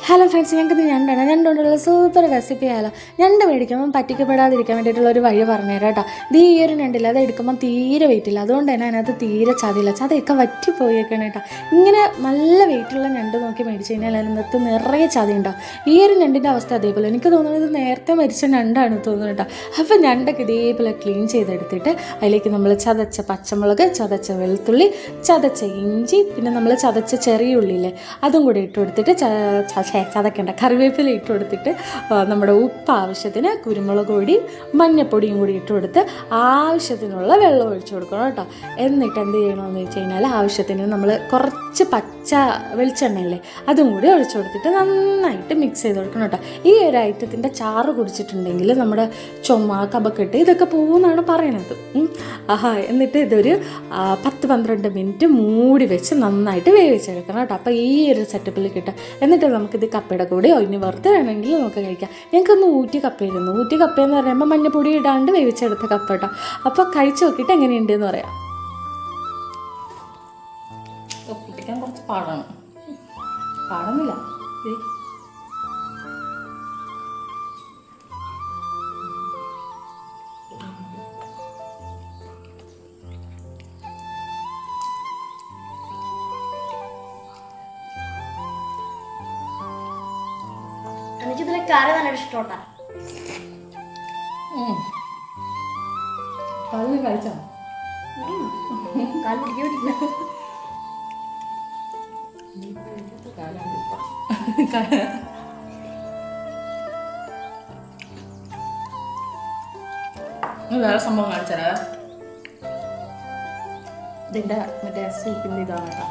Hello friends, ഞങ്ങൾക്ക് ഞണ്ടുകൊണ്ടുള്ള super recipe ആയാലോ. ഞണ്ട് മേടിക്കുമ്പം പറ്റിക്കപ്പെടാതിരിക്കാൻ വേണ്ടിയിട്ടുള്ള ഒരു വഴി പറഞ്ഞുതരാം കേട്ടോ. ഇത് ഈ ഒരു ഞണ്ടില്ല, അത് എടുക്കുമ്പം തീരെ വെയിറ്റില്ല, അതുകൊണ്ട് തന്നെ അതിനകത്ത് തീരെ ചതിയില്ല, ചതയൊക്കെ വറ്റിപ്പോയേക്കാണ് കേട്ടോ. ഇങ്ങനെ നല്ല വെയിറ്റുള്ള ഞണ്ട് നോക്കി മേടിച്ച് കഴിഞ്ഞാൽ അതിനകത്ത് നിറയെ ചതി ഉണ്ടാവും. ഈ ഒരു ഞണ്ടിൻ്റെ അവസ്ഥ അതേപോലെ, എനിക്ക് തോന്നുന്നത് നേരത്തെ മരിച്ച ഞണ്ടാണ് തോന്നുന്നത് കേട്ടോ. അപ്പോൾ ഞണ്ടൊക്കെ ഇതേപോലെ ക്ലീൻ ചെയ്തെടുത്തിട്ട് അതിലേക്ക് നമ്മൾ ചതച്ച പച്ചമുളക്, ചതച്ച വെളുത്തുള്ളി, ചതച്ച ഇഞ്ചി, പിന്നെ നമ്മൾ ചതച്ച ചെറിയ ഉള്ളിയില്ലേ അതും കൂടി ഇട്ട് കൊടുത്തിട്ട് ചതക്കേണ്ട കറിവേപ്പില ഇട്ട് കൊടുത്തിട്ട് നമ്മുടെ ഉപ്പ് ആവശ്യത്തിന്, കുരുമുളക് പൊടിയും മഞ്ഞൾപ്പൊടിയും കൂടി ഇട്ട് കൊടുത്ത് ആവശ്യത്തിനുള്ള വെള്ളം ഒഴിച്ചു കൊടുക്കണം കേട്ടോ. എന്നിട്ട് എന്ത് ചെയ്യണമെന്ന് വെച്ച് കഴിഞ്ഞാൽ ആവശ്യത്തിന് നമ്മൾ കുറച്ച് പച്ച വെളിച്ചെണ്ണയില്ലേ അതും കൂടി ഒഴിച്ചു കൊടുത്തിട്ട് നന്നായിട്ട് മിക്സ് ചെയ്ത് കൊടുക്കണം കേട്ടോ. ഈ ഒരു ഐറ്റത്തിൻ്റെ ചാറ് കുടിച്ചിട്ടുണ്ടെങ്കിൽ നമ്മുടെ ചുമ, കഫക്കെട്ട് ഇതൊക്കെ പോകുമെന്നാണ് പറയണത്. എന്നിട്ട് ഇതൊരു 10-12 മിനിറ്റ് മൂടി വെച്ച് നന്നായിട്ട് വേവിച്ചെടുക്കണം കേട്ടോ. അപ്പോൾ ഈ ഒരു സെറ്റപ്പിൽ കിട്ടും. എന്നിട്ട് നമുക്കിത് കപ്പയുടെ കൂടെയോ ഇനി വെറുതെ വേണമെങ്കിൽ നമുക്ക് കഴിക്കാം. ഞങ്ങൾക്കൊന്ന് ഊറ്റി കപ്പയായിരുന്നു. ഊറ്റി കപ്പയെന്ന് പറയുമ്പോൾ മഞ്ഞപ്പൊടി ഇടാണ്ട് വേവിച്ചെടുത്ത കപ്പ കേട്ടോ. അപ്പോൾ കഴിച്ച് നോക്കിയിട്ട് എങ്ങനെയുണ്ടെന്ന് പറയാം. ഒപ്പിക്കാൻ കുറച്ച് പാടൊന്നുമില്ല. എനിക്കിതിലെ കറി നല്ല ഇഷ്ടോട്ടാ. കാലിന് കഴിച്ചോ? കാല് പിടിക്കില്ല. വേറെ സംഭവം കാണിച്ചാലേ, ഇതിൻ്റെ മറ്റേ സൂപ്പിൻ്റെ ഇതാണ് കേട്ടോ.